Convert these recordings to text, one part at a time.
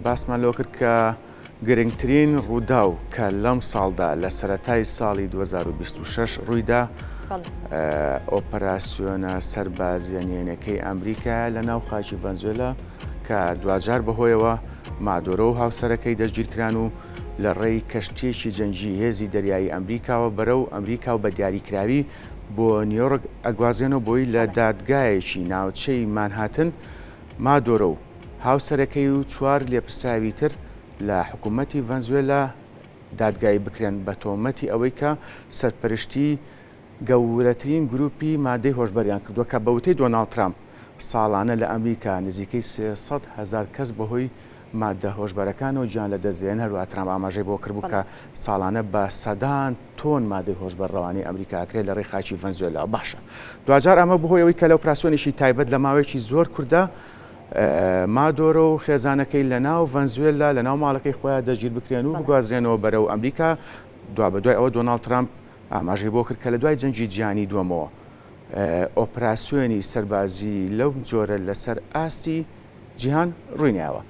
باسمان لەوە کرد کە گرنگترین ڕووداو کە لەم ساڵدا لە سەرەتای ساڵی 2026 ڕوویدا ئۆپەراسیۆنە سەربازیێنەکەی ئەمریکا لە ناو خاکی ڤەنزوێلا کە دوجار بەهۆیەوە مادۆرە و هاوسەرەکەی دەستگیرکران و لە ڕێی کەشتێکی جەنگی هێزی دەریایی ئەمریکاوە بەرەو ئەمریکا و بە دیاریکراوی بۆ نیویۆرک ئەگوازێنەوە بۆی لە دادگایەکی ناوچەی مانهاتن مادۆرە و هاوسەرەکەی و چوار لێپرساوی تر لە حکوومەتی ڤەنزوێلا دادگای بکرێن بە تۆمەتی ئەوەی کە سەرپەرشتی گەورەترین گروپی مادەی هۆشبەریان کردووە کە بەوتەی دۆناڵد ترامپ ساڵانە لە ئەمریکا نزیکەی 300,000 کەس بەهۆی مادە هۆشبەرەکانەوە گیان لە دەستێن هەروە ترامپ ئاماژەی بۆ کردبوو کە ساڵانە بە سەدان تۆن مادەی هۆشبەر ڕەوانەی ئەمریکاکرێت لە ڕێی خاکی ڤەنزوێلا. باشە دوجار ئەمە بەهۆی ئەوەی کە لە ئۆپراسیۆنێکی تایبەت لە ماوەیەکی زۆر کووردا مادۆرە و خێزانەکەی لە ناو ڤەنزوێلا لە ناو ماڵەکەی خۆیان دەگیر بکرێن و بگوازرێنەوە بەرەو ئەمریکا بەدوای ئەوە دۆناڵد ترامپ ئاماژەی بۆ کرد کە لە دوای جەنگی جیهانی دووەمەوە ئۆپراسیۆنی سەربازی لەو جۆرە لەسەر ئاستی جیهان ڕووینیاوە.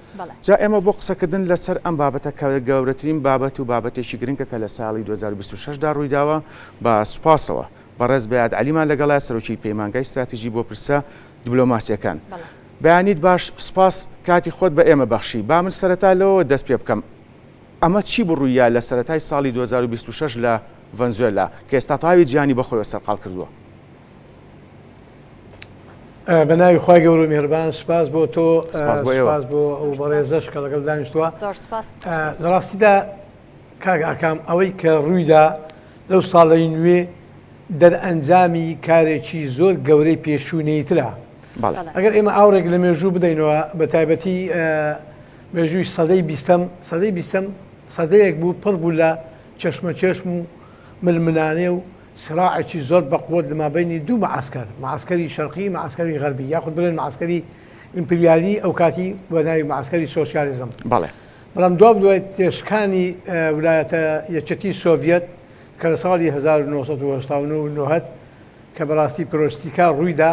جا ئێمە بۆ قسەکردن لەسەر ئەم بابەتە کە گەورەترین بابەت و بابەتێکی گرنگە کە لە ساڵی 2026دا ڕوویداوە بە سوپاسەوە بەڕێز بەیاد عەلیمان لەگەڵا سەرۆکی پەیمانگای استراتیژی بۆ پرسە دیبلۆماسیەکان. بەیانیت باش سپاس کاتی خۆت بە ئێمە بەخشی. با من سەرەتا لەوە دەست پێ بکەم ئەمە چی بڕوویە لە سەرەتای ساڵی 2026 لە ڤەنزوێلا کە ئێستا تاوی جیهانی بەخۆیەوە سەرقاڵ کردووە؟ بە ناوی خوای گەورە و میهرەبان سپاس بۆ تۆ سپاس بۆ ئەو بەڕێزەش کە لەگەڵ دانیشتووە. لە ڕاستیدا کاک ئاکام ئەوەی کە ڕوویدا لەو ساڵی نوێ دەرئەنجامی کارێکی زۆر گەورەی پێشوونەیترا. ئەگەر ئێمە ئاورێک لە مێژوو بدەینەوە بە تایبەتی مێژووی سەدەی بیستەم سەدەیەک بوو پڕ بوو لە چەشمە چێشم و ململانێ و سراعێکی زۆر بەقوت لەمابینی دوو معسکەری شەرقی معسکەری غەربی یاخود بڵێن معسکەری ئیمپریالی ئەو کاتی بە ناوی معسکەری سۆسیالیزم. بەڵام دوای تێشکانی ویلایەتە یەکێتی سۆڤیەت کە لە ساڵی 1989 کە بەڕاستی پرۆستیکا ڕوویدا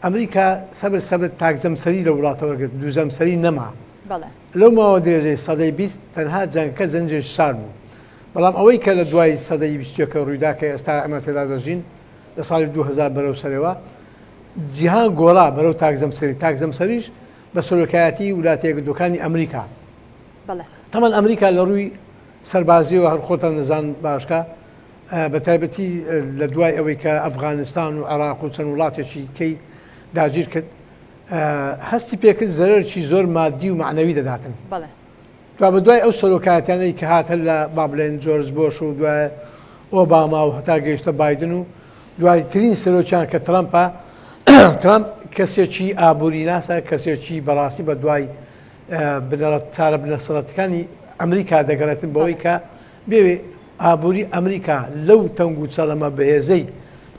ئەمریکا سەبر تاکزەمسەری لە وڵاتەوەگرت دووزەمسەری نەما. لەو ماوە درێژەی سەدەی 20 تەنها جەنگەکە زەنجێکی سار بوو. بەڵام ئەوەی کە لە دوای سەدەی 20کە ڕوویدا کە ئێستا ئەمە تێدا دەژین لە ساڵی 2000 بەرەو سەرەوە جیهان گۆڕا بەرەو تاکزەمسەریش بە سەرۆکایەتی وڵاتە یەکگرتووەکانی ئەمریکا. تەمەن ئەمریکا لە ڕووی سەربازیەوە هەر خۆتان نەزان باشکە بە تایبەتی لە دوای ئەوەی کە ئەفغانستان و عێراق و چەند وڵاتێکی کەی داگیر کرد هەستی پێکرد زەرەرکی زۆر مادی و معنەوی دەداتن. بە دوای ئەو سەرۆکایەتیانەی کە هات هەر لە بابلێن جۆرج بۆش و دوای ئۆباما و هەتا گەیشتە بایدن و دوایترین سەرۆکیان کە ترامپە ترامپ کەسێکی ئابووری ناسە کەسێکی بەڕاستی بە دوای چارە بنەسەڵەتەکانی ئەمریکا دەگەڕێتن بەوەی کە بێوێ ئابووری ئەمریکا لەو تەنگ و چەڵەمە بەهێزەی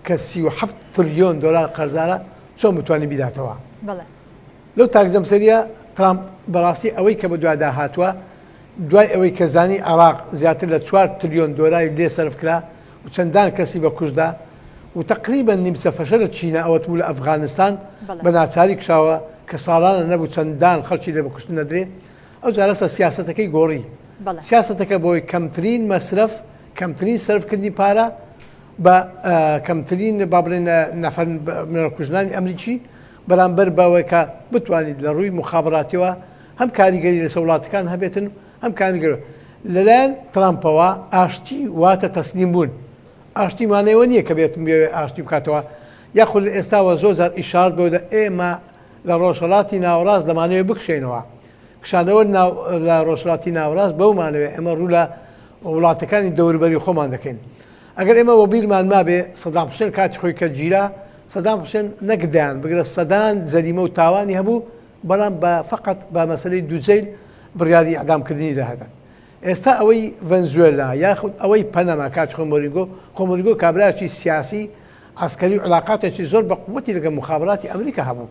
کە 37 تریلیۆن دۆلار قەرزارە چۆن بتوانین بیداتەوە. لەو تاکزەمسەریە ترامپ بەڕاستی ئەوەی کە بە دووادا هاتووە دوای ئەوەی کە زانی عێراق زیاتر لە 4 تریلیۆن دۆلاری لێ سەرف کرا و چەندان کەسی بە کوژدا و تقریبا نیمچە فەشەرە چینە ئەوەت بوو لە ئەفغانستان بە ناچاری کشاوە کە ساڵانە نەبوو چەندان خەڵکی لێ بەکوشتن نەدرێ. ئەو جارەسە سیاسەتەکەی گۆڕی سیاسەتەکە بۆی کەمترین مەسرف کەمترین سەرفکردنی پارە بە کەمترین با بڵێن نەفەر کوژنانی ئەمریکی بەرامبەر بەوەی کە بتوانیت لە ڕووی مخابراتیەوە هەم کاریگەری لەسەر وڵاتەکان هەبێتن هەم کاریگەر لەلایەن ترامپەوە ئاشتی واتە تەسلیم بوون. ئاشتی مانەوە نییە کە بێتم بێ ئاشتی بکاتەوە یاخود لە ئێستاوە زۆر ئیشارەت بۆدە ئێمە لە ڕۆژهەڵاتی ناوەڕاست دەمانەوێت بکشێنەوە کشانەوە لە ڕۆژهەڵاتی ناوەڕاست بەومانەوێت ئێمە ڕوو لە وڵاتەکانی دەوروبەری خۆمان دەکەین. ئەگەر ئێمە وە بیرمان مابێ سەدام حوسێن کاتی خۆی کە گیرا سەدام حوسێن نەکدایان بگرە سەدان جەریمە و تاوانی هەبوو بەڵام بە فقط بە مەسەلەی دووجەیل بڕیاری ئەعدامکردنی داهاتن. ئێستا ئەوەی ڤەنزوێلا یاخود ئەوەی پەنەما کاتی خۆمۆریگۆ کابراکی سیاسی عسکەری و علاقاتێکی زۆر بە قووەتی لەگەڵ مخابراتی ئەمریکا هەبوو.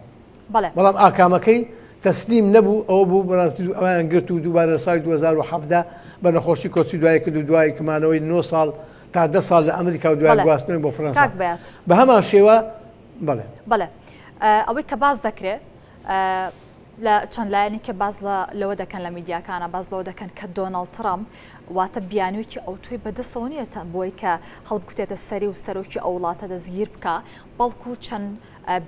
بەڵام ئاکامەکەی تەسلیم نەبوو ئەوە بوو بەڕاستی ئەویان گرت و دووبارە لە ساڵی 2017 بە نەخۆشی کۆچی دوای کرد و دوای کمانەوەی 9 ساڵ تا 10 ساڵ لە ئەمریکا و دوای گواستنەوەی بۆ فەرەنسا بە هەمان شێوە. بەڵێ ئەوەی کە باز دەکرێت لا چەند لایەنی کە باز لەوە دەکەن لە میدیاکانە باز لەوە دەکەن کە دۆناڵد ترامپ واتە بیانوێکی ئەو توی بەدەستەوە نیەتە بۆی کە هەڵبکوتێتە سەری و سەرۆکی ئەو وڵاتە دەستگیر بکە بەڵکو چەند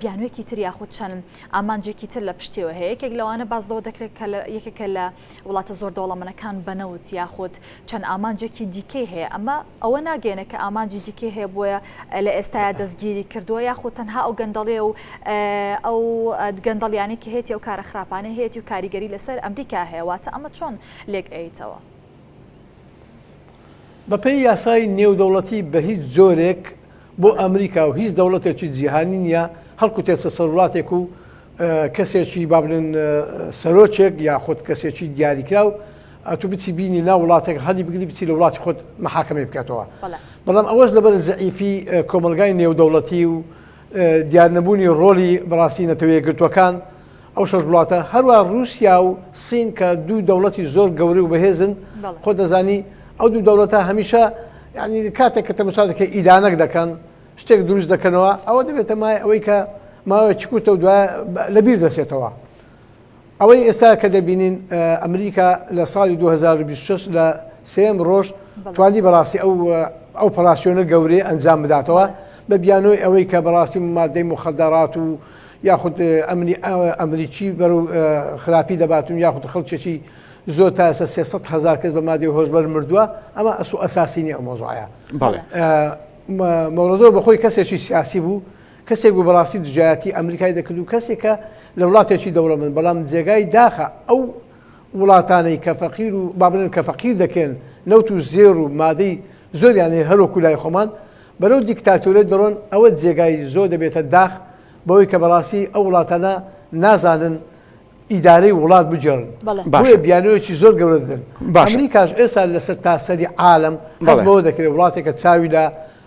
بیانوێکی تر یاخود چەند ئامانجێکی تر لە پشتیەوە هەیە یەکێک لەوانە باز لەوە دەکرێت کە یەکێکە لە وڵاتە زۆر دەوڵەمەندەکان بنەوت یاخود چەند ئامانجێکی دیکەی هەیە ئەمە ئەوە ناگەێنە کە ئامانجی دیکەی هەیە بۆیە لە ئێستایا دەستگیری کردووە یاخود تەنها ئەو گەندەڵێ و ئەو گەندەڵیانی کە هێتی ئەو کارە خراپانە هەیەی و کاریگەری لەسەر ئەمریکا هەیە واتە ئەمە چۆن لێک ئەیتەوە بەپێی یاسای نێودەوڵەتی بە هیچ جۆرێک بۆ ئەمریکا و هیچ دەوڵەتێکی جیهانی نییە هەڵکو تێسە سەر وڵاتێک و کەسێکی با بڵێن سەرۆچێک یاخود کەسێکی دیاریکرا و ئەتو بچی بینی ناو وڵاتێک هەڵی بگری بچی لە وڵاتی خۆت محاکەمەی بکاتەوە بەڵام ئەوەش لەبەر زەعیفی کۆمەلگای نێودەوڵەتی و دیارنەبوونی ڕۆلی بەڕاستی نەتەوەیە گرتوەکان ئەو شەش وڵاتە هەروە رووسیا و سین کە دوو دەوڵەتی زۆر گەورەی و بەهێزن خۆ دەزانی ئەو دوو دەوڵەتە هەمیشە یعنی کاتێک کە تەماشاکە ئیدانەک دەکەن شتێک دروست دەکەنەوە ئەوە دەبێتە مای ئەوەی کە ماوەیە چکوتە و دوای لەبیر دەچێتەوە ئەوەی ئێستا کە دەبینین ئەمریکا لە ساڵی 2026 لە سێم ڕۆژ توانی بەڕاستی ئەو ئۆپەراسیۆنە گەورەی ئەنجام بداتەوە بە بیانۆی ئەوەی کە بەڕاستی مادەی مخدرات و یاخود ئەمریکی بەرەو خراپی دەباتون یاخود خەڵکێکی زۆر تا 300,000 کەس بە مادەی هۆشبەر مردووە ئەمە ئەساسی نیە ئەو مۆزوعە مەورۆدۆ بەخۆی کەسێکی سیاسی بوو کەسێک بوو بەڕاستی دژایەتی ئەمریکای دەکرد و کەسێکە لە وڵاتێکی دەوڵەمەند بەڵام جێگای داخە ئەو وڵاتانەی کە فەقیر و با بڵێن کە فەقیر دەکەن نەوت و زێر و مادەی زۆریانێ هەروەکو لای خۆمان بەرەو دیکتاتۆرە دەڕۆن ئەوە جێگای زۆر دەبێتە داخ بەوەی کە بەڕاستی ئەو وڵاتانە نازانن ئیدارەی وڵات بجێڕن بۆیە بیانوێکی زۆر گەورە دەن ئەمریکاش ئێستا لەسەر تاسەری عالم بەس بەوە دەکرێت وڵاتێکە چاوی لە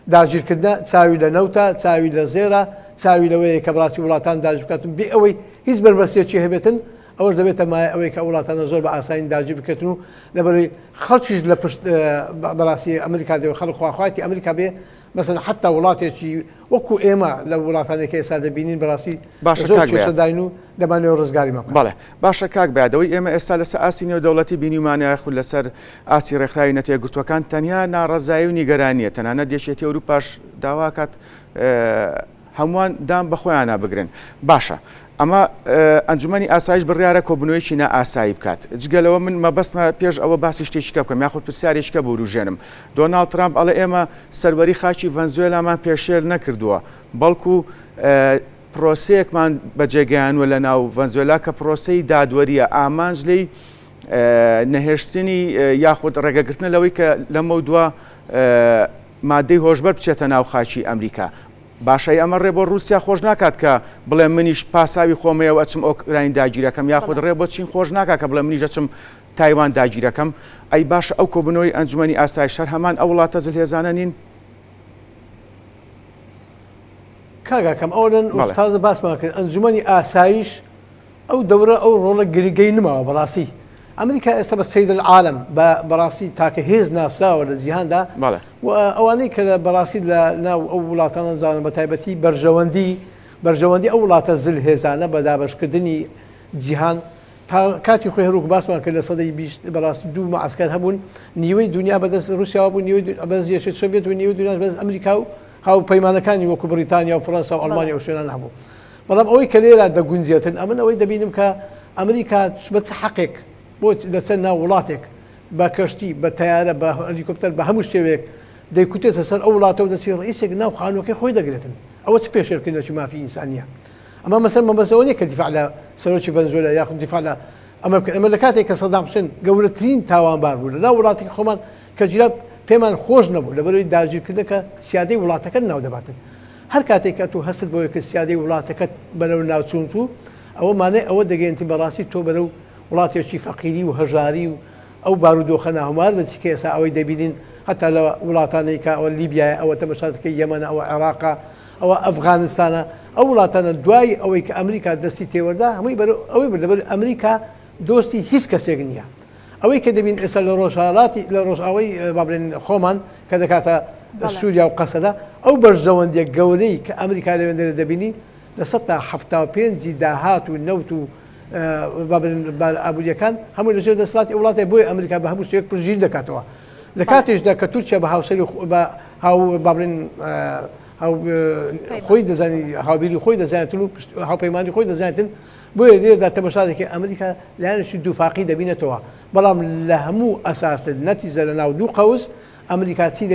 داگیرکردن چاوی لە نەوتە چاوی لە زێرە چاوی لەوەیە کە بڕاستی وڵاتان داگیر بکاتن بێ ئەوەی هیچ بەربەستێکی هەبێتن ئەوەش دەبێتە مای ئەوەی کە وڵاتانە زۆر بە ئاسانی داگیر بکەن و لەبەرەوەی خەڵکیش لە پشت بەڕاستی ئەمریکا دەوێت خەڵک خواخواتی ئەمریکا بێ مثلا حتا وڵاتێکی وەکو ئێمە لە وڵاتانێکی ئێستا دەبینین بەڕاستی زۆر کێشەداین و دەمانێت ڕزگاری مەکەن. بەڵێ باشە کاک بەدەوەی ئێمە ئێستا لەسەر ئاسی نێودەوڵەتی بینیمانە خود لەسەر ئاسی ڕێکخراوی نەتێگرتوەکان تەنیا ناڕەزایی و نیگەرانیە تەنانەت دێشێتی ئەوروپاش داواکات هەمووان دام بەخۆیانە بگرن باشە. ئەمە ئەنجومەنی ئاسایش بڕیارە کۆبنەوەیکی نائاسایی بکات جگەلەوە من مەبەستمە پێش ئەوە باسی شتێکیکە بکەم یاخود پرسیارێککە بۆ ڕوژێنم دۆناڵد ترامپ ئەڵێ ئێمە سەروەری خاکی ڤەنزوێلامان پێشێر نەکردووە بەڵکو پرۆسەیەکمان بەجێگەیانوە لە ناو ڤەنزوێلا کە پرۆسەی دادوەریە ئامانج لێی نەهێشتنی یاخود ڕێگەگرتنە لەوەی کە لەمە دووە مادەی هۆشبەر بچێتە ناو خاکی ئەمریکا باشای ئەمە ڕێ بۆ رووسیا خۆش ناکات کە بڵێ منیش پاساوی خۆمەیەوە ئەچم ئۆکراین داگیرەکەم یاخود ڕێ بۆ چین خۆش ناکات کە بڵێ منیش ئەچم تایوان داگیرەکەم ئەی باشە ئەو کۆبنەوەی ئەنجومەنی ئاسایش شەر هەمان ئەو وڵاتە جلهێزانە نین کاگاکەم ئەوەن تازە باسمان کرد ئەنجومەنی ئاسایش ئەو دەورە ئەو ڕۆڵە گرنگەی نماوە بەڕاستی ئەمریکا ئێستا بە سەید العالم بەڕاستی تاکە هێز ناسراوە لە جیهاندا ئەوانەی کە بەڕاستی لە ناو ئەو وڵاتانە زانن بە تایبەتی بەرژەوەندی ئەو وڵاتە زل هێزانە بە دابەشکردنی جیهان تا کاتی خۆی هەروک باسمان کرد لە سەدەی بەڕاستی دوو مەعسکەر هەبوون نیوەی دنیا بەدەست رووسیا بوو نیوەی بەدەست یەکێتی سۆڤێت و نیوەی دنیاش بەدەست ئەمریکا و هاو پەیمانەکانی وەکو بریتانیا و فەڕەنسا و ئەڵمانیا و شوێنان هەبوو بەڵام ئەوەی کە لێرە دەگونجێتن ئەمن ئەوەی دەبینم کە ئەمریکا بە چ حەقێک بۆ دەچەند ناو وڵاتێک بە کەشتی بە تیارە بە هەلیکۆپتەر بە هەموو شتێوێک دەیکوتێتە سەر ئەو وڵاتەوە دەچێت ڕئیسێک ناو خانووەکەی خۆی دەگرێتن ئەوە چ پێشێرکردنەوەی مافی ئینسانیە ئەمە مەسەر مەبەستەوە نیە کە دیفاع لە سەرۆکی ڤەنزوێلا یاخود دیفاع لە ئەمە بکەن ئەمە لە کاتێک کە سەدام حوسێن گەورەترین تاوانبار بوو لە ناو وڵاتێکی خۆمان کە جیرا پێمان خۆش نەبوو لەبەرەوەی داگیرکردنەکە سیادەی وڵاتەکە ناو دەباتن هەر کاتێک کە تۆ هەست بۆیە کە سیادەی وڵاتەکەت بەرەو ناوچوون و ئەوە مانای ئەوە دەگەێنی بەڕاستی تۆ بەرەو وڵاتێکی فەقیری و هەژاری و ئەو بارودۆخە ناهومار دەچی کە ئێستا ئەوەی دەبینین هەتا لە وڵاتانەی کە ئەوە لیبیایە ئەوە تەمەشاتەکەی یەمەنە ئەوە عێراقا ئەوە ئەفغانستانە ئەو وڵاتانە دوای ئەوەی کە ئەمریکا دەستی تێوەردا هەمووی ئەوەی بەر ئەمریکا دۆستی هیچ کەسێک نییە ئەوەی کە دەبین ئێستا لە ڕۆژهاڵاتی لە ڕۆژئاوی بابرێن خۆمان کە دەکاتە سووریا و قەسەدا ئەو بەرژەوەندێک گەورەی کە ئەمریکا لەوێندەرە دەبینی لە 175 داهات و نەوت و ئابوووریەکان هەموو لەژێر دەسەڵاتی وڵاتی بۆی ئەمریکا بە هەموو شتێک پرژیر دەکاتەوە لە کاتێشدا کە تورکیا بە هاوسەری بە بابرین خۆی دەزانی هاوبیری خۆی دەزانێتن و هاوپەیمانی خۆی دەزانێتن بۆیە لێردا تەماشادێکی ئەمریکا لایەنشی دووفاقی دەبینێتەوە بەڵام لە هەموو ئەساستر نەتیجە لە ناو دوو قەوس ئەمریکا چی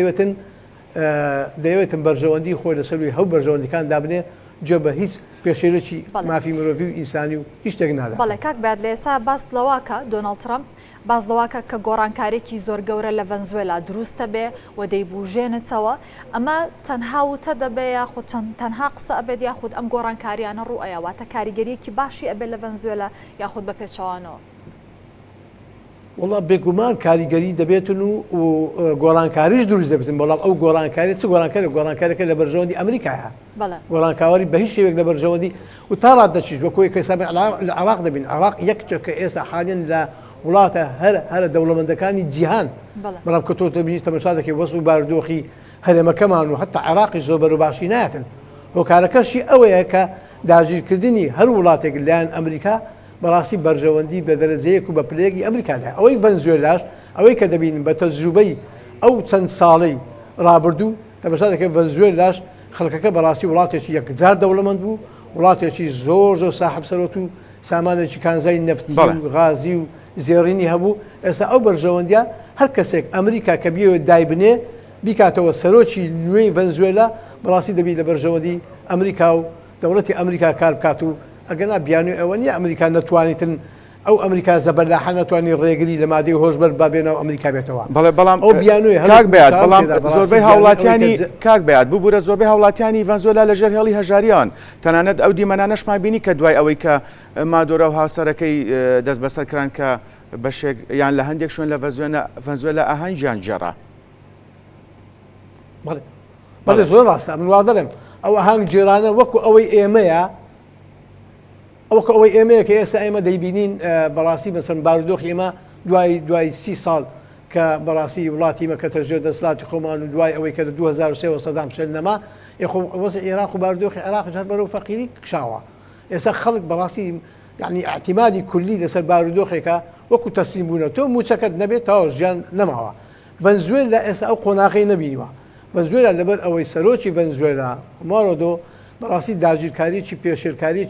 دەیەوێتن بەرژەوەندی خۆی لەسەروی هەو بەرژەوەندەکان دابنێ جێ بە هیچ پێشێرەی مافی مرۆڤی و ئینسانی و هیچ شتێک نادات. بەڵێ کاک بات لە ئێستا باس لەواکە دۆناڵد ترامپ باز لەواکە کە گۆڕانکارێکی زۆر گەورە لە ڤەنزوێلا دروستە بێ و دەیبوژێنێتەوە ئەمە تەنها وتە دەبێ یاخود تەنها قسە ئەبێت یاخود ئەم گۆڕانکاریانە ڕوئەیە واتە کاریگەریەکی باشی ئەبێت لە ڤەنزوێلا یاخود بە پێچەوانەوە. وڵا بێگومان کاریگەری دەبێتن و گۆڕانکاریش دروست دەبێتن بەڵام ئەو گۆڕانکاری چ گۆڕانکارێکە لە بەرژەوەندی ئەمریکایە گۆڕانکاواری بە هیچ شێوێک لە بەرژەوەندی و تا ڕات دەچیش بە کۆی کەسابێ لە عراق دەبین عراق یەکچەکە ئێستا حالێن لە وڵاتە هەرە دەوڵەمەندەکانی جیهان بەڵام کە تۆ دەبینیت تەماشادەکەی وەس و بارودۆخی هەرێمەکەمان و حتا عراقی زۆر بەروباشی نایەتن هۆکارەکەشی ئەوەیە کە داگیرکردنی هەر وڵاتێک لایەن ئەمریکا بەڕاستی بەرژەوەندی بە دەرەجەیەک و بە پلەیەکی ئەمریکادا ئەوەی ڤەنزوێلاش ئەوەی کە دەبینن بە تەجروبەی ئەو چەند ساڵەی ڕابردوو تەماشادەکەی ڤەنزوێلاش خەڵکەکە بەڕاستی وڵاتێکی یەکجار دەوڵەمەند بوو وڵاتێکی زۆر ساحب سەرۆت و سامانێکی کانزای نەفتی و غازی و زێڕینی هەبوو ئێستا ئەو بەرژەوەندیە هەر کەسێک ئەمریکا کە بیەوە دایبنێ بیکاتەوە سەرۆکی نوێی ڤەنزوێلا بەڕاستی دەبی لە بەرژەوەندی ئەمریکا و دەوڵەتی ئەمریکا کار بکات و ئەگەنا بیانوی ئەوە نیە ئەمریکا نەتوانیتن ئەو ئەمریکا زەبەرلاحە نەتوانانی ڕێگری لە مادەی هۆشبەر بابێنەوە ئەمریکا بێتەوە بەڵام ئەو بیانوی کاک بێت بەڵام زۆربەی هاوڵاتیانی کاک بێت بووبوورە زۆربەی هاوڵاتیانی ڤەنزوێلا لەژێر هێڵی هەژاریان تەنانەت ئەو دیمەنانەشمان بینی کە دوای ئەوەی کە مادۆرە و هاوسەرەکەی دەست بەسەرکران کە بەشێک یان لە هەندێک شوێن لە ڤەنزوێلا ئاهەنگیان جێڕا. بەڵێ زۆر ڕاستە من وا دەڵێم ئەو ئاهەنگ جێرانە وەکو ئەوەی ئێمەیە ئەوکە ئەوەی ئێمەیە کە ئێستا ئێمە دەیبینین بەڕاستی مەسەن بارودۆخی ئێمە دوای 30 ساڵ کە بەڕاستی وڵاتی مەکەتە ژێر دەسەڵاتی خۆمان و دوای ئەوەی کە 2003 سەدام حوسێن نەما وەسە عێراق و بارودۆخی عێراق هەر بەرەو فەقیری کشاوە ئێستا خەڵک بەڕاستی یعنی اعتیمادی کولی لەسەر بارودۆخێکە وەکو تەسلیم بوونە تۆ موچەکەت نەبێت تاوە ژیان نەماوە. ڤەنزوێلا ئێستا ئەو قۆناغی نەبینیوە. ڤەنزوێلا لەبەر ئەوەی سەرۆکی ڤەنزوێلا مارۆدۆ بەڕاستی داگیرکاریی پێشێرکاریی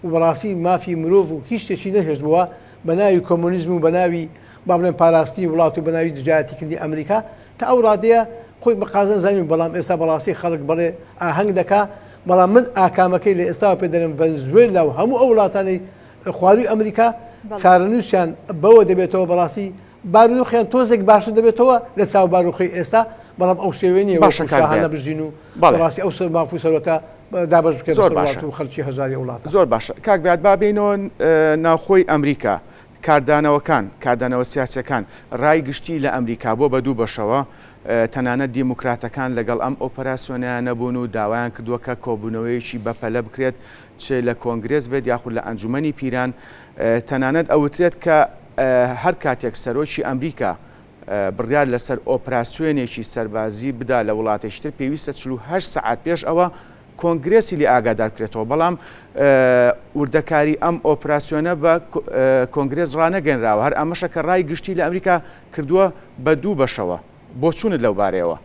و بەڕاستی مافی مرۆڤ و هیچ شتێکی نەهێشت بووە بە ناوی کۆمۆنیزم و بە ناوی با بڵێن پاراستی وڵات و بە ناوی دژایەتیکردنی ئەمریکا تا ئەو ڕادەیە خۆی بەقازن زانین بەڵام ئێستا بەڕاستی خەڵک بڵێ ئاهەنگ دەکا بەڵام من ئاکامەکەی لە ئێستا پێ دەرم ڤەنزوێلا و هەموو ئەو وڵاتانی خواروی ئەمریکا چارەنووسیان بەوە دەبێتەوە بەڕاستی بارودۆخیان تۆزێک باشتر دەبێتەوە لە چاو بارودۆخی ئێستا بەڵام ئەو شێوێنی شاهانە بژین و بەڕاستی ئەو مافوی سەرۆتە دابش بکەن و خەڵکی هەژاری وڵات. زۆر باشە کاک بێت با بینەوە ناوخۆی ئەمریکا کاردانەوە سیاسەکان ڕای گشتی لە ئەمریکا بۆ بە دوو بەشەوە تەنانەت دیموکراتەکان لەگەڵ ئەم ئۆپەراسیۆنیان نەبوون و داوایان کردووە کە کۆبوونەوەیەکی بەپەلە بکرێت چ لە کۆنگرێس بێت یاخود لە ئەنجومەنی پیران تەنانەت ئەوترێت کە هەر کاتێک سەرۆکی ئەمریکا بڕیار لەسەر ئۆپراسیۆنێکی سەربازی بدا لە وڵاتێشتر پێویستە 48 سەعات پێش ئەوە کۆنگرێسی لی ئاگادار کرێتەوە بەڵام وردەکاری ئەم ئۆپراسیۆنە بە کۆنگرێز ڕانەگەنراوە هەر ئەمەشە کە ڕای گشتی لە ئەمریکا کردووە بە دوو بەشەوە بۆ چوونت لەو بارەیەوە.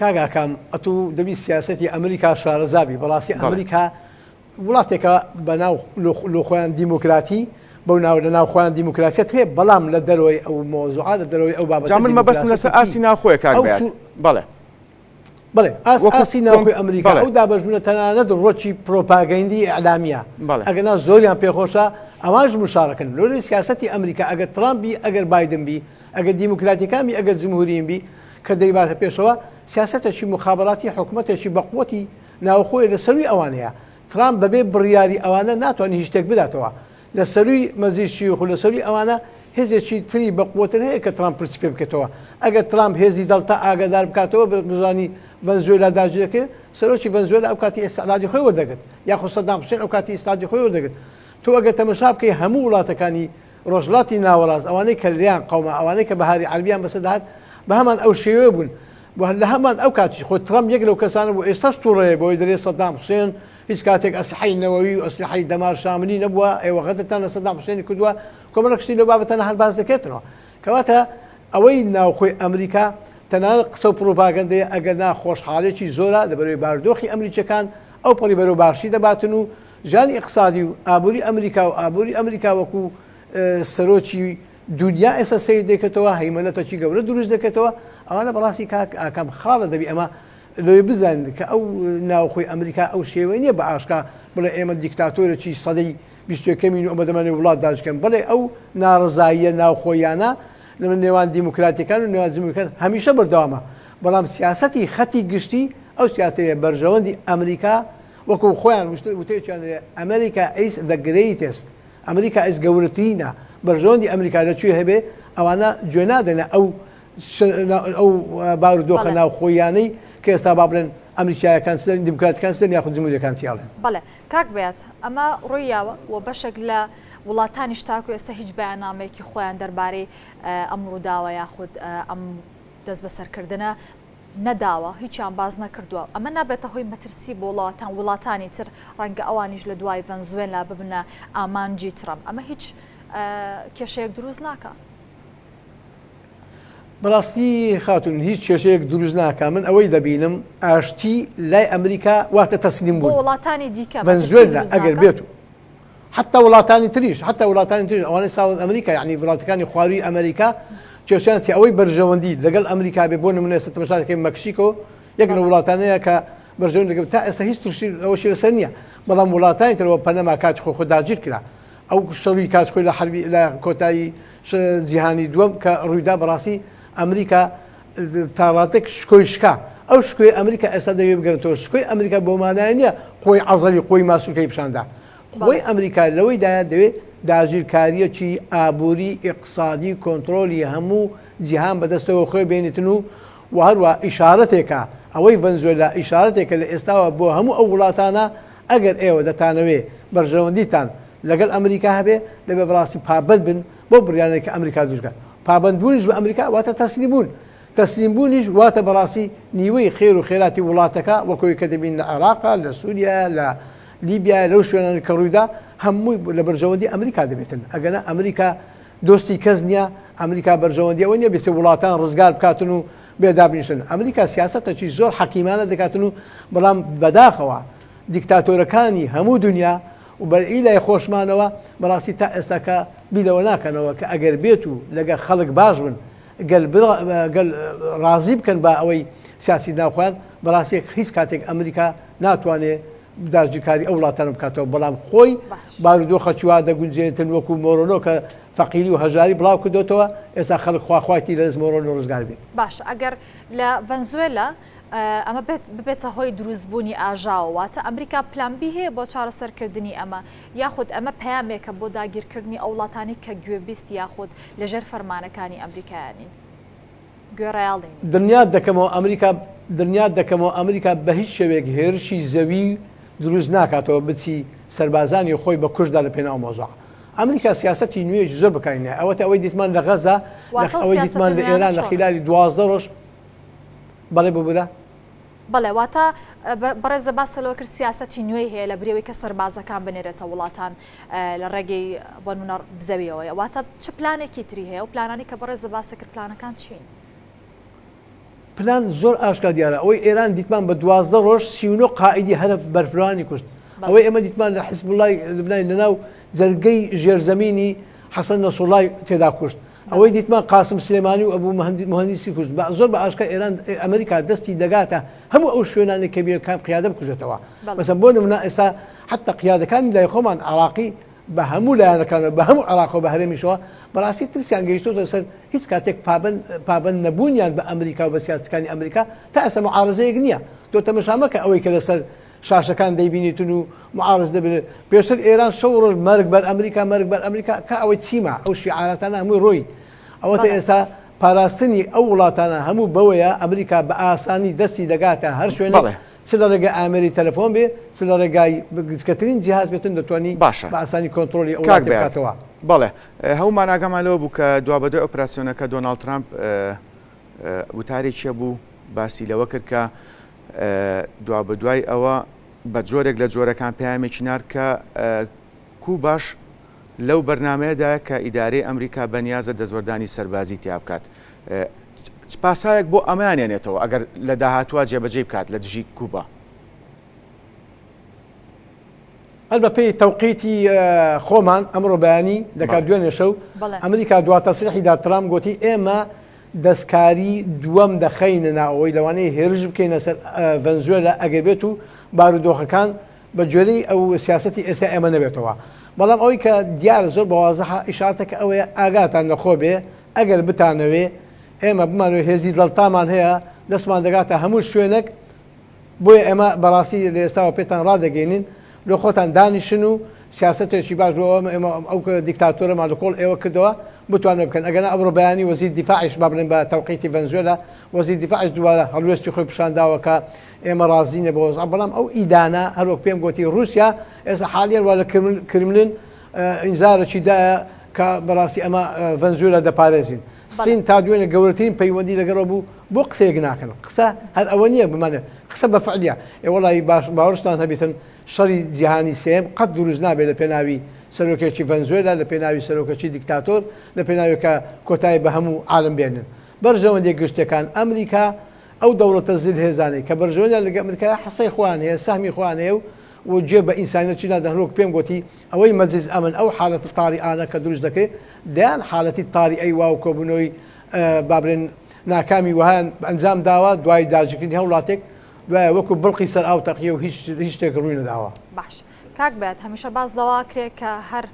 کاگاکەم ئەتوو دەبی سیاسەتی ئەمریکا شارەزابی بەڵاستی ئەمریکا وڵاتێکە بەناو لۆ خۆیان دیموکراتی بەو ناو لە ناوخۆیان دیموکراسیەت هەیە بەڵام لە دەرەوەی ئەو مۆزوعات لە دەرەوەی ئەو بابەت من مەبەستم لەسەر ئاسی ناوخۆیە کاک بێت بەڵێ بڵێ ئاسی ناوخۆی ئەمریکا ئەو دابەشبوونە تەنانەت ڕۆکی پرۆپاگەندی ئەعلامیە ئەگەنا زۆریان پێخۆشە ئەوانش مشارەکەن لۆری سیاسەتی ئەمریکا ئەگەر ترامپی ئەگەر بایدن بی ئەگەر دیموکراتیکامی ئەگەر جمهوریم بی کە دەیباتە پێشەوە سیاسەتێکی مخابراتی حکوومەتێکی بەقوەتی ناوخۆی لە سەروی ئەوانەیە ترامپ بەبێ بڕیاری ئەوانە ناتوانانی هیچ شتێک بداتەوە لە سەروی مەزیشی و لە سەروی ئەوانە هێزێکی تری بەقوتر هەیە کە ترامپ پرسی پێ بکەێتەوە ئەگەر ترامپ هێزی دڵتا ئاگادار بکاتەوە بزانی ڤەنزوێلا داگیرەکە سەرۆکی ڤەنزوێلا ئەو کاتی ئێستعدادی خۆی وەردەگرت یاخود سەدام حوسێن ئەو کاتی ئێستادی خۆی وەردەگرت تۆ ئەگەر تەماشا بکەی هەموو وڵاتەکانی ڕۆژڵاتی ناوەڕاست ئەوانەی کە لیان قەومە ئەوانەی کە بەهاری عەربیان بەسەرداهات بە هەمان ئەو شێوە بوون لە هەمان ئەو کاتی خۆ ترامپ یەک لەو کەسانە بوو ئێستاش تووڕەیە بۆی دەرێ سەدام حوسێن هیچ کاتێک ئەسلحەی نەوەوی و ئەسلحەی دەمار شاملی نەبووە ئێوە غەتتان لە سەدام حوسێنی کردووە کۆمەڵێکشتی لەو بابەتانە هەڵباز دەکێتەوە کەواتە ئەوەی ناوخۆی ئەمریکا تەنانەت قسە و پرۆپاگەندەیە ئەگەر ناخۆشحاڵێکی زۆرە لەبەرەوەی بارودۆخی ئەمریکیەکان ئەو پەڕی بەرەو باشی دەباتن و ژانی ئیقتصادی و ئابووری ئەمریکا و ئابووری ئەمریکا وەکو سەرۆکی دنیا ئێستا سیر دەکەتەوە هەیمەنەتەکی گەورە دروست دەکەتەوە ئەوانە بەڕاستی ئاکام خاڵە دەبی ئەمە لۆی بزانین کە ئەو ناوخۆی ئەمریکا ئەو شێوەی نییە بە ئاشکا بڵێ ئێمە دیکتاتۆرێکی سەدەی 21ەمین و ئەمە دەمانێت وڵات داژکەن بڵێ ئەو ناڕزاییە ناوخۆیانە لە نێوان دیموکراتیەکان و نێوان جمهوریەکان هەمیشە بەردەوامە بەڵام سیاسەتی خەتی گشتی ئەو سیاسەتە بەرژەوەندی ئەمریکا وەکو خۆیان وتەیەکیان ئەمریکا ئیس the greatest ئەمریکا ئیس گەورەترینە بەرژەوەندی ئەمریکا لەکوێ هەبێ ئەوانە گوێ نادەنە ئەو بارودۆخە ناوخۆیانەی کە ئێستا با بڵێن ئەمریکایەکان دیموکراتیەکان سن یاخود جمهوریەکان چیاڵێن بەڵێ کاک بێت ئەمە ڕوویاوە و بەشێک لە وڵاتانی تاکو ئێستا هیچ بەیاننامەیەکی خۆیان دەربارەی ئەم ڕووداوە یاخود ئەم دەست بەسەرکردنە نەداوە هیچیان باز نەکردووە ئەمە نابێتە هۆی مەترسی بۆ وڵاتانی تر ڕەنگە ئەوانیش لە دوای ڤەنزوێلا ببنە ئامانجی ترەمپ ئەمە هیچ کێشەیەک دروست ناکە بەڕاستی خاتون هیچ کێشەیەک دروست ناکە من ئەوەی دەبینم ئاشتی لای ئەمریکا واتە تەسلیم بوون وڵاتانی دیکە ڤەنزوێلا ئەگەر بێت حتى وڵاتانی تریش حتى وڵاتانی تریش ئەوانەی ساوت ئەمریکا یعنی وڵاتەکانی خواروی ئەمریکا کێشیانتی ئەوەی بەرژەوەندی لەگەڵ ئەمریکا بێ بۆ نمونە ئێستا تەماشاکەی مەکسیکۆ یەک لە وڵاتانەیە کە بەرژەوەند دەگەن تا ئێستا هیچ تووشی ئەوەشی لەسەر نییە بەڵام وڵاتانی ترەوە پەنەما کاتی خۆ داگیر کرا ئەو شەڕی کات خۆی لە حربی لە کۆتایی جیهانی دووەم کە ڕوویدا بەڕاستی ئەمریکا تاڕاتێک شکۆی شکا ئەو شکۆی ئەمریکا ئێستا دەوێت بگەنێتەوە شکۆی ئەمریکا بۆ مانایە نییە خۆی عەزەڵی خۆی ماسوولکەی پیشاندا خۆی ئەمریکا لەوەیدایە دەوێت داگیرکاریەکی ئابووری ئیقتصادی کۆنتترۆلی هەموو جیهان بەدەستەوە خۆی بێنێتن و هەروە ئیشارەتێکە ئەوەی ڤەنزوێلا ئیشارەتێکە لە ئێستاوە بۆ هەموو ئەو وڵاتانە ئەگەر ئێوە دەتانەوێ بەرژەوەندیتان لەگەڵ ئەمریکا هەبێ لەبێ بەڕاستی پابەت بن بۆ بڕیانێکە ئەمریکا دوورکە پابەتبوونیش بە ئەمریکا واتە تەسلیمبوون تەسلیمبوونیش واتە بەڕاستی نیوەی خێر و خێراتی وڵاتەکە وەکۆی کە دەبین لە عێراقا لە سووریا لە لیبیا لەو شوێنانی کە ڕوویدا هەمووی لە بەرژەوەندی ئەمریکا دەبێتن ئەگەنە ئەمریکا دۆستی کەس نییە ئەمریکا بەرژەوەندی ئەوە نیە بێتە وڵاتان ڕزگار بکاتن و بێدابنیشن ئەمریکا سیاسەتێکی زۆر حەکیمانە دەکاتن و بەڵام بەداخەوە دیکتاتۆرەکانی هەموو دنیا و بەرئیلای خۆشمانەوە بەڕاستی تا ئێستاکە بیلەوە ناکەنەوە کە ئەگەر بێت و لەگە خەڵک باش بن گەل ڕازی بکەن بە ئەوەی سیاسی ناوخۆیان بەڕاستی هیچ کاتێک ئەمریکا ناتوانێت داگیرکاری ئەو وڵاتانە بکاتەوە بەڵام خۆی بارودۆخە چوا دەگونجێتن وەکو مۆرۆنۆ کە فەقیری و هەژاری بڵاو کردوتەوە ئێستا خەڵک خواخواتی لە مۆرۆنۆ ڕزگار بێت باش ئەگەر لە ڤەنزوێلا ئەمە ببێتە هۆی دروستبوونی ئاژاوەواتە ئەمریکا پلانبی هەیە بۆ چارەسەرکردنی ئەمە یاخود ئەمە پەیامێکە بۆ داگیرکردنی ئەو وڵاتانی کە گوێبیست یاخود لەژێر فەرمانەکانی ئەمریکایانی گوێڕایاڵین دنیا دەکەمەوە ئەمریکا بە هیچ شێوێک هێرشی زەوی دروست ناکاتەوە بچی سەربازانی خۆی بە کوشدا لە پێناو مۆزوع ئەمریکا سیاسەتی نوێژ زۆر بکاینە ئەوەتە ئەوەی دیتمان لە غەزا ئەوەی دیتمان لە ئێران لە خلالی 12 ڕۆژ بەڵێ ببورە بەڵێ واتە بەڕێزە باسەلەوە کرد سیاسەتی نوێی هەیە لە برێوەی کە سەربازەکان بنێرێتە وڵاتان لە ڕێگەی بۆنمونە بزەویەوەیە واتە چ پلانێکی تری هەیە و پلانانی کە بەڕێزە باسە کرد پلانەکان چین پلان زۆر ئاشکا دیارە ئەوەی ئێران دیتمان بە 12 ڕۆژ 39 قائیدی هەرە بەرفرانی کوشت ئەوەی ئێمە دیتمان لە حیزب الله لەبنانی لەناو جەرگەی ژێرزەمینی حەسەن نەسوڵای تێدا کوشت ئەوەی دیتمان قاسم سلێمانی و ئەبوو مهندسی کوشت زۆر بە ئاشکا ئێران ئەمریکا دەستی دەگاتە هەموو ئەو شوێنانی کە بێ قیادە بکوژێتەوە مەسەڵەن بۆ نمونە ئێستا حتا قیادەکانی لای خۆمان عراقی بە هەموو لایەنەکانە بە هەموو عراق و بە هەرێمیشەوە بەڕاستی ترسیان گەیشتۆتە سەر هیچ کاتێک پابەند نەبوونیان بە ئەمریکا و بە سیاسەتەکانی ئەمریکا تا ئێستا معارەزەیەک نییە تۆ تەماشامەکە ئەوەی کە لەسەر شاشەکان دەیبینیتن و معارز دەبێت پێشتر ئێران شەو ڕۆژ مەرگ بەر ئەمریکا مەرگ بەر ئەمریکا کە ئەوەی چیمە ئەو شیعارەتانە هەمووی ڕۆی ئەوەتە ئێستا پاراستنی ئەو وڵاتانە هەموو بەوەیە ئەمریکا بە ئاسانی دەستی دەگاتە هەر شوێنە چ لە ڕێگای ئامێری تەلەفۆن بێ چ لە ڕێگای گچکەترین جیهاز بێتن دەتوانانی باشە بە ئاسانی کۆنتترۆلی ئەو بکاتەوە بەڵێ هەمومان ئاگامانەوە بوو کە دوابەدوای ئۆپراسیۆنەکە دۆناڵد ترامپ وتارێکیە بوو باسی لەوە کرد کە دوابەدوای ئەوە بە جۆرێک لە جۆرەکان پامێکی نار کە کوباش لەو بەرنمەیەدا کە ئیدارەی ئەمریکا بەنیازە دەستوەردانی سەربازی تیا بکات. پاسایەک بۆ ئەمانێنێتەوە ئەگەر لە داهاتوە جێبەجێ بکات لە دژی کوبا. هەر بە پێی تەوقیتی خۆمان ئەمڕۆ بەیانی دەکات دوێنێ شەو ئەمریکا دواتە سلحیدا ترامپ گوتی ئێمە دەستکاری دووەم دەخەینە ناوەوەی لەوانەیە هێرش بکەینە سەر ڤەنزوێلا ئەگەر بێت و بارودۆخەکان بە جۆرەی ئەو سیاسەتی ئێستا ئێمە نەبێتەوە. بەڵام ئەوەی کە دیارە زۆر بەوازەحە ئیشارەتەکە ئەوەیە ئاگاتان لەخۆ بێ ئەگەر بتانەوێ ئێمە بمانوێ هێزی دڵتامان هەیە دەستمان دەگاتە هەموو شوێنێک بۆیە ئێمە بەڕاستی لە ئێستاوە پێتان ڕادەگەینین لە خۆتان دانیشن و سیاستێکی باش بۆ ئێمە ئەو دیکتاتۆرەمان لە کۆڵ ئێوە کردەوە بتوانە بکەن. ئەگەنا ئەمڕۆ بەیانی وەزیر دیفاعیش با بڵێن بە تەوقیتی ڤەنزوێلا وەزیر دیفاعیش دووبارە هەڵوێستی خۆی پیشانداوە کە ئێمە ڕازینە بە وەزع. بەڵام ئەو ئیدانە هەروەک پێم گوتی رووسیا ئێستا حالیان وا لە کرملین ئینزارێکی دایە کە بەڕاستی ئەمە ڤەنزوێلا دەپارێزین. سین تا دوێنێ گەورەترین پەیوەندی لەگەڵەوە بوو بۆ قسەیەک ناکەن. قسە هەر ئەوە نییە بمانێت قسە بە فعلیە. وەڵی باوەڕشتان هەبێتن شەڕی جیهانی سێم قەت دروست نابێت لە پێناوی سەرۆکێکی ڤەنزوێلا لە پێناوی سەرۆکەکی دیکتاتۆر لە پێناوی کە کۆتایی بە هەموو عالم بێنن. بەرژەوەندێک گشتەکان ئەمریکا ئەو دەوڵەتە زل هێزانەی کە بەرژەوەندیان لەگە ئەمریکا حەسەی خوان هەیە سەهمی خوان هەیە و جێ بە ئینسانیەتی نادەهرۆک پێم گوتی ئەوەی مەجلیس ئەمن ئەو حالەتە تاریعانە کە دروست دەکەێت دەیان حالەتی تاریعی وا و کۆبوونەوەی بابرێن ناکامی وهیان ئەنجام داوە دوای داژکردنی هەوڵاتێک دوایە وەکو بڵقی سەر ئاو تەقیە و هیچ شتێک ڕووی نەداوە. باش کاک بێت هەمیشە باز لەوا کرێت کە هەر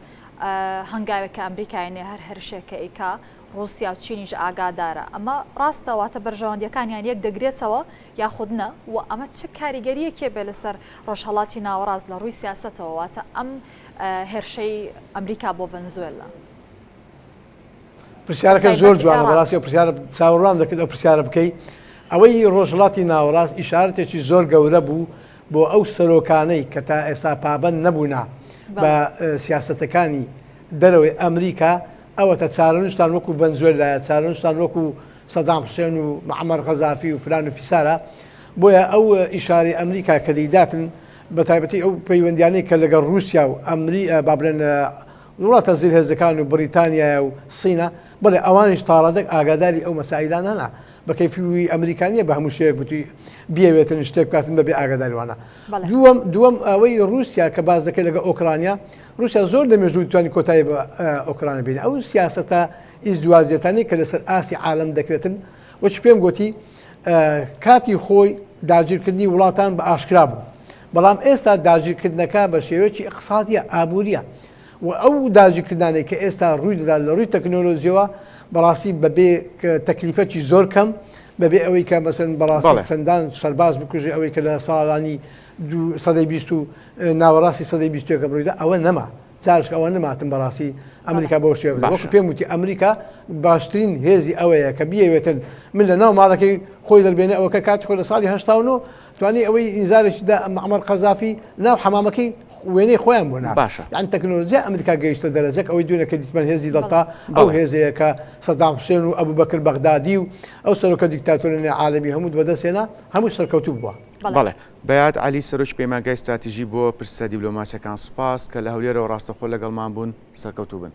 هەنگاوێکە ئەمریکایانێ هەر هەرشێکە ئیکا رووسیا و چینیش ئاگادارە ئەمە ڕاستەواتە بەرژەوەندیەکانیان یەک دەگرێتەوە یاخودنە و ئەمە چه کاریگەریەکێ بێ لەسەر ڕۆژهەڵاتی ناوەڕاست لە ڕووی سیاسەتەوە واتە ئەم هێرشەی ئەمریکا بۆ ڤەنزوێلا. پرسیارەکە زۆر جوانە بەڕاستی ئەو پرسیارە چاوەڕوان دەکرد ئەو پرسیارە بکەیت. ئەوەی ڕۆژهەڵاتی ناوەڕاست ئیشارەتێکی زۆر گەورە بوو بۆ ئەو سەرۆکانەی کە تا ئێستا پابەند نەبوونا بە سیاسەتەکانی دەرەوەی ئەمریکا ئەوەتە چارەنووسان وەکو ڤەنزوێلایە چارەنووسان وەکو سەدام حوسێن و معمەر غەزافی و فلان و فیسارە بۆیە ئەو ئیشارەی ئەمریکا کە دەیداتن بە تایبەتی ئەو پەیوەندیانەی کە لەگەڵ رووسیا و با بڵێن وڵاتە زیر هێزەکان و بریتانیا و سینە بڵێ ئەوانیش تاڕادێک ئاگاداری ئەو مەسائلان هەنا بە کەیفی ئەمریکانیە بە هەموو شتێک بتوی بیاوێتن شتێک بکاتن بەبێ ئاگاداریوانە. دووەم ئەوەی رووسیا کە باز دەکەی لەگە ئۆکرانیا رووسیا زۆر دەمێژووی توانی کۆتایی بە ئۆکرانە بینی ئەو سیاسەتە ئیزدوازیەتانی کە لەسەر ئاسی عالم دەکرێتن وەچ پێم گوتی کاتی خۆی داگیرکردنی وڵاتان بە ئاشکرا بوو بەڵام ئێستا داگیرکردنەکە بە شێوەیەکی اقتصادیە ئابوووریە و ئەو داگیرکردانێک کە ئێستا ڕووی دەدا لە ڕووی تەکنۆلۆژیەوە بەڕاستی بەبێ تەکلیفەتی زۆر کەم بەبێ ئەوەی کە مەسەن بەڕاستی چەندان سەرباز بکوژی ئەوەی کە لە ساڵانی سەدەی بیست و ناوەڕاستی سەدەی بیستوێکە بڕوویدا ئەوە نەما جارش ئەوە نەماتن بەڕاستی ئەمریکا بۆ شتێ وەکو پێم وتی ئەمریکا باشترین هێزی ئەوەیە کە بیاوێتن من لە ناو ماڵەکەی خۆی دەربێنێ ئەوە کە کاتی خۆی لە ساڵی 89 توانی ئەوەی ئینزارێکیدا معمەر قەزافی ناو حەمامەکەی وێنەی خۆیان بوونا باشە یان تەکنۆلۆژیا ئەمریکا گەیشتە دەرەجەک ئەوەی دوێنە کە دیتمان هێزی دڵتا ئەو هێزەیە کە سەدام حوسێن و ئەبوبەکر بەغدادی و ئەو سەرۆکە دیکتاتۆرێنی عالەمی هەموو بەدەستێنا هەموو سەرکەوتوو بووە. بەڵێ بەیاد علی سەرۆک پەیمانگای استراتیژی بۆ پرسە دیبلۆماسیەکان سوپاس کە لە هەولێرەوە ڕاستەخۆ لەگەڵمان بوون سەرکەوتوو بن.